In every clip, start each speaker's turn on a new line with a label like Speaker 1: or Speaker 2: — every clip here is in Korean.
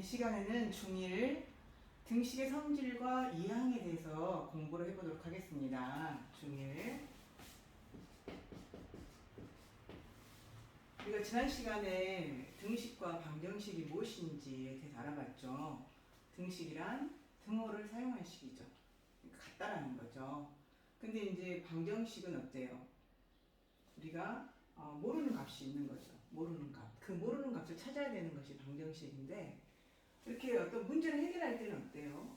Speaker 1: 이 시간에는 중1 등식의 성질과 이항에 대해서 공부를 해보도록 하겠습니다. 중1. 우리가 지난 시간에 등식과 방정식이 무엇인지에 대해서 알아봤죠. 등식이란 등호를 사용한 식이죠. 그러니까 같다라는 거죠. 근데 이제 방정식은 어때요? 우리가 모르는 값이 있는 거죠. 모르는 값. 그 모르는 값을 찾아야 되는 것이 방정식인데, 이렇게 어떤 문제를 해결할 때는 어때요?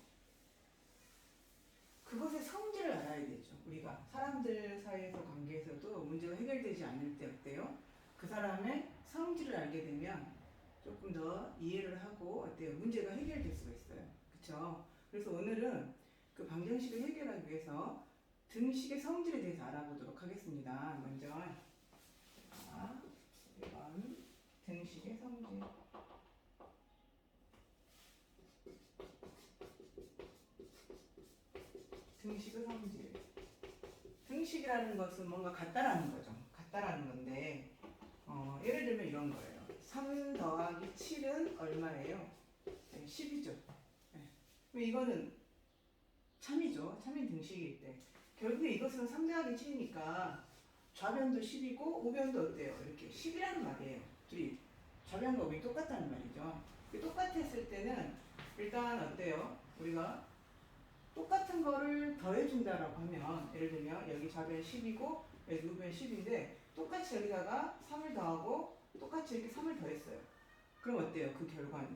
Speaker 1: 그것의 성질을 알아야 되죠. 우리가 사람들 사이에서 관계에서도 문제가 해결되지 않을 때 어때요? 그 사람의 성질을 알게 되면 조금 더 이해를 하고 어때요? 문제가 해결될 수가 있어요. 그쵸? 그래서 오늘은 그 방정식을 해결하기 위해서 등식의 성질에 대해서 알아보도록 하겠습니다. 먼저 1번 등식의 성질. 등식의 성질. 등식이라는 것은 뭔가 같다라는 거죠. 같다라는 건데, 예를 들면 이런 거예요. 3 더하기 7은 얼마예요? 10이죠. 네. 이거는 참이죠. 참인 등식일 때. 결국에 이것은 3 더하기 7이니까 좌변도 10이고 우변도 어때요? 이렇게 10이라는 말이에요. 둘이 좌변과 우변이 똑같다는 말이죠. 똑같았을 때는 일단 어때요? 우리가 똑같은 거를 더해준다라고 하면, 예를 들면 여기 좌변 10이고 여기 우변 10인데 똑같이 여기다가 3을 더하고 똑같이 이렇게 3을 더했어요. 그럼 어때요? 그 결과는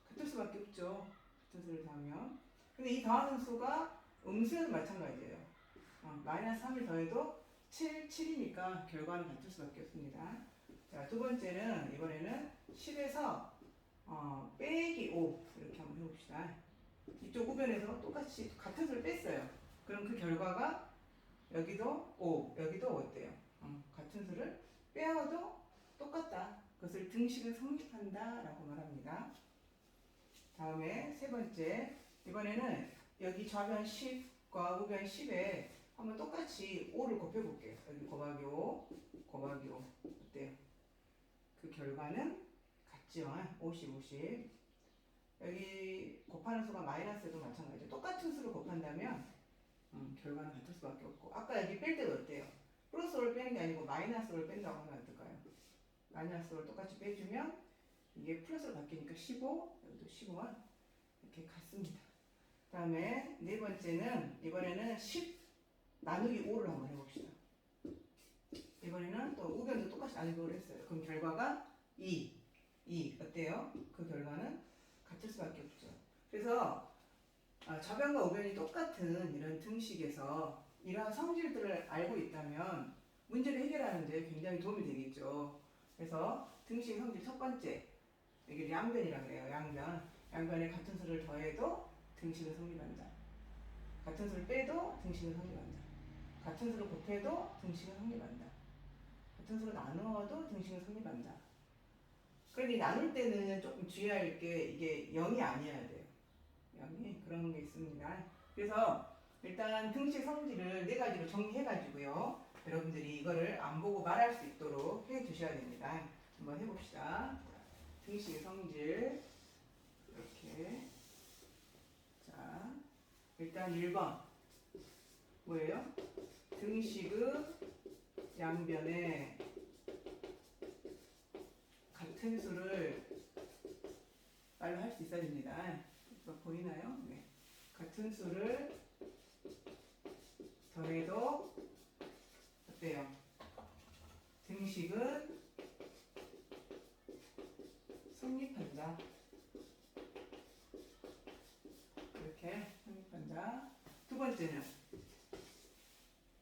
Speaker 1: 같을 수밖에 없죠. 같은 수를 더하면. 근데 이 더하는 수가 음수여도 마찬가지예요. 마이너스 3을 더해도 7이니까 결과는 같을 수밖에 없습니다. 자, 두 번째는 이번에는 10에서 빼기 5 이렇게 한번 해봅시다. 이쪽 우변에서 똑같이 같은 수를 뺐어요. 그럼 그 결과가 여기도 5, 여기도 어때요? 같은 수를 빼어도 똑같다. 그것을 등식은 성립한다 라고 말합니다. 다음에 세 번째, 이번에는 여기 좌변 10과 우변 10에 한번 똑같이 5를 곱해볼게요. 여기 곱하기 5, 곱하기 5 어때요? 그 결과는 같죠. 50, 50. 여기 곱하는 수가 마이너스도 마찬가지죠. 똑같은 수를 곱한다면 결과는 같을 수밖에 없고, 아까 여기 뺄 때도 어때요? 플러스 5를 빼는 게 아니고 마이너스 5를 뺀다고 하면 어떨까요? 마이너스 5를 똑같이 빼주면 이게 플러스로 바뀌니까 15, 여기도 15만 이렇게 같습니다. 그 다음에 네 번째는 이번에는 10 나누기 5를 한번 해봅시다. 이번에는 또 우변도 똑같이 나누기 5를 했어요. 그럼 결과가 2 어때요? 그 결과는 같을 수밖에 없죠. 그래서 좌변과 우변이 똑같은 이런 등식에서 이러한 성질들을 알고 있다면 문제를 해결하는 데 굉장히 도움이 되겠죠. 그래서 등식 성질 첫 번째, 여기 양변이라고 해요. 양변에 같은 수를 더해도 등식은 성립한다. 같은 수를 빼도 등식은 성립한다. 같은 수를 곱해도 등식은 성립한다. 같은 수로 나누어도 등식은 성립한다. 그런데 나눌 때는 조금 주의할 게 이게 0이 아니어야 돼요. 0이 그런 게 있습니다. 그래서 일단 등식 성질을 4가지로 정리해가지고요. 여러분들이 이거를 안 보고 말할 수 있도록 해 두셔야 됩니다. 한번 해봅시다. 등식의 성질. 이렇게. 자, 일단 1번. 뭐예요? 등식의 양변에 같은 수를 말로 할 수 있어야 됩니다. 보이나요? 네. 같은 수를 더해도 어때요? 등식은 성립한다. 이렇게 성립한다. 두 번째는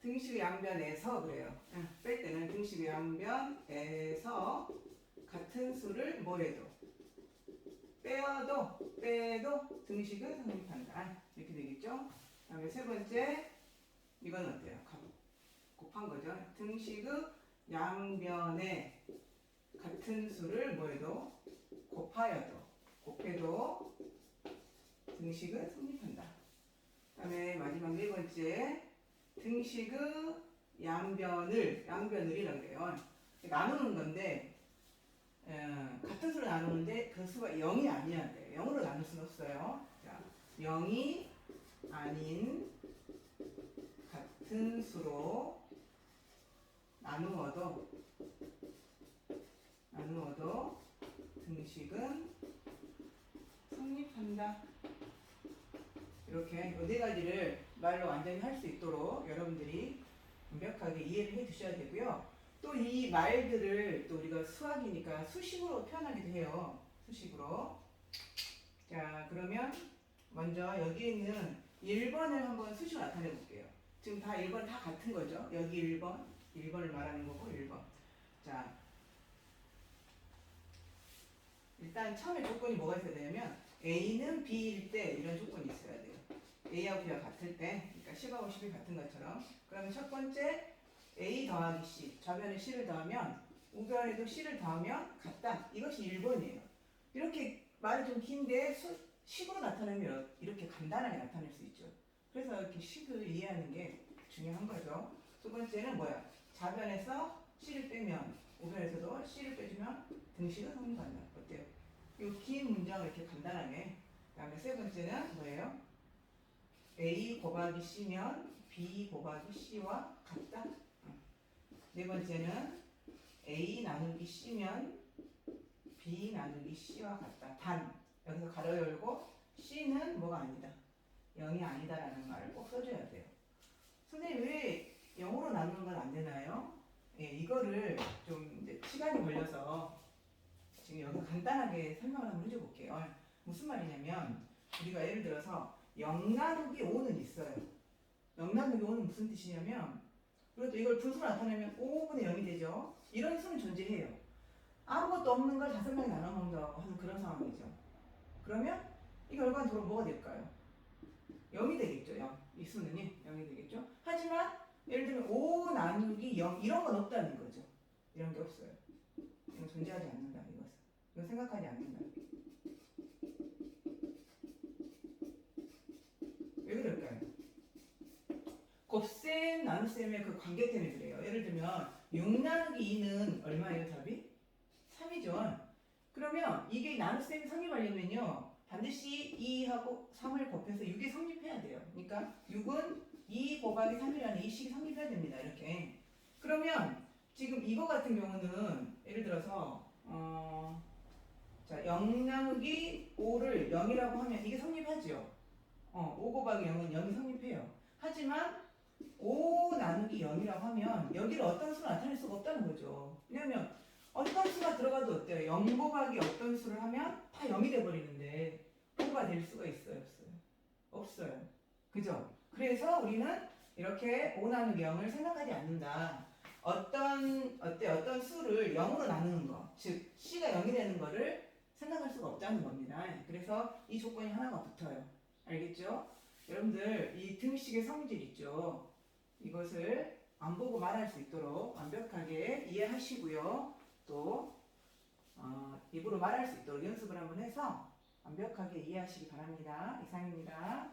Speaker 1: 등식의 양변에서 그래요. 뺄 때는 등식의 양변에서 같은 수를 뭐해도 빼도 등식은 성립한다. 이렇게 되겠죠? 다음에 세 번째, 이건 어때요? 곱한 거죠. 등식의 양변에 같은 수를 뭐해도 곱해도 등식은 성립한다. 다음에 마지막 네 번째, 등식의 양변을이라고 해요. 나누는 건데 같은 수로 나누는데 그 수가 0이 아니어야 돼요. 0으로 나눌 수는 없어요. 자, 0이 아닌 같은 수로 나누어도 등식은 성립한다. 이렇게 이 네 가지를 말로 완전히 할 수 있도록 여러분들이 완벽하게 이해를 해 두셔야 되고요. 또 이 말들을 또 우리가 수학이니까 수식으로 표현하기도 해요. 수식으로. 자, 그러면 먼저 여기 있는 1번을 한번 수식으로 나타내 볼게요. 지금 다 1번 다 같은 거죠. 여기 1번을 말하는 거고 1번. 자, 일단 처음에 조건이 뭐가 있어야 되냐면 A는 B일 때 이런 조건이 있어야 돼요. A하고 B가 같을 때, 그러니까 10하고 10이 같은 것처럼. 그러면 첫 번째 A 더하기 C, 좌변에 C를 더하면 우변에도 C를 더하면 같다. 이것이 1번이에요. 이렇게 말이 좀 긴데 식으로 나타내면 이렇게 간단하게 나타낼 수 있죠. 그래서 이렇게 식을 이해하는 게 중요한 거죠. 두 번째는 뭐야? 좌변에서 C를 빼면 우변에서도 C를 빼주면 등식은 성립한다. 어때요? 이 긴 문장을 이렇게 간단하게. 그 다음에 세 번째는 뭐예요? A 곱하기 C면 B 곱하기 C와 같다. 네 번째는 A 나누기 C면 B 나누기 C와 같다. 단, 여기서 가로 열고 C는 뭐가 아니다. 0이 아니다라는 말을 꼭 써줘야 돼요. 선생님 왜 0으로 나누는 건 안 되나요? 예, 이거를 좀 이제 시간이 걸려서 지금 여기 간단하게 설명을 한번 해줘 볼게요. 무슨 말이냐면 우리가 예를 들어서 0 나누기 5는 있어요. 0 나누기 5는 무슨 뜻이냐면 그래도 이걸 분수로 나타내면 5분의 0이 되죠. 이런 수는 존재해요. 아무것도 없는 걸 5명이 나눠 먹는다고 하는 그런 상황이죠. 그러면 이 결과는 도로 뭐가 될까요? 0이 되겠죠. 0. 이 수는요. 0이 되겠죠. 하지만 예를 들면 5 나누기 0 이런 건 없다는 거죠. 이런 게 없어요. 이건 존재하지 않는다. 이것은. 이건 생각하지 않는다. 왜 그럴까요? 곱셈 나눗셈의 그 관계 때문에 그래요. 예를 들면 6 나누기 2는 얼마예요? 답이? 3이죠. 그러면 이게 나눗셈이 성립하려면요. 반드시 2하고 3을 곱해서 6이 성립해야 돼요. 그러니까 6은 2 곱하기 3이라는 이 식이 성립해야 됩니다. 이렇게. 그러면 지금 이거 같은 경우는 예를 들어서 자, 0 나누기 5를 0이라고 하면 이게 성립하죠. 5 곱하기 0은 0이 성립해요. 하지만 5 나누기 0이라고 하면 여기를 어떤 수로 나타낼 수가 없다는 거죠. 왜냐면 어떤 수가 들어가도 어때요? 0 곱하기 어떤 수를 하면 다 0이 돼버리는데 5가 될 수가 있어요? 없어요? 없어요. 그죠? 그래서 우리는 이렇게 5 나누기 0을 생각하지 않는다. 어떤 수를 0으로 나누는 거, 즉 C가 0이 되는 거를 생각할 수가 없다는 겁니다. 그래서 이 조건이 하나가 붙어요. 알겠죠? 여러분들 이 등식의 성질 있죠? 이것을 안 보고 말할 수 있도록 완벽하게 이해하시고요. 또 입으로 말할 수 있도록 연습을 한번 해서 완벽하게 이해하시기 바랍니다. 이상입니다.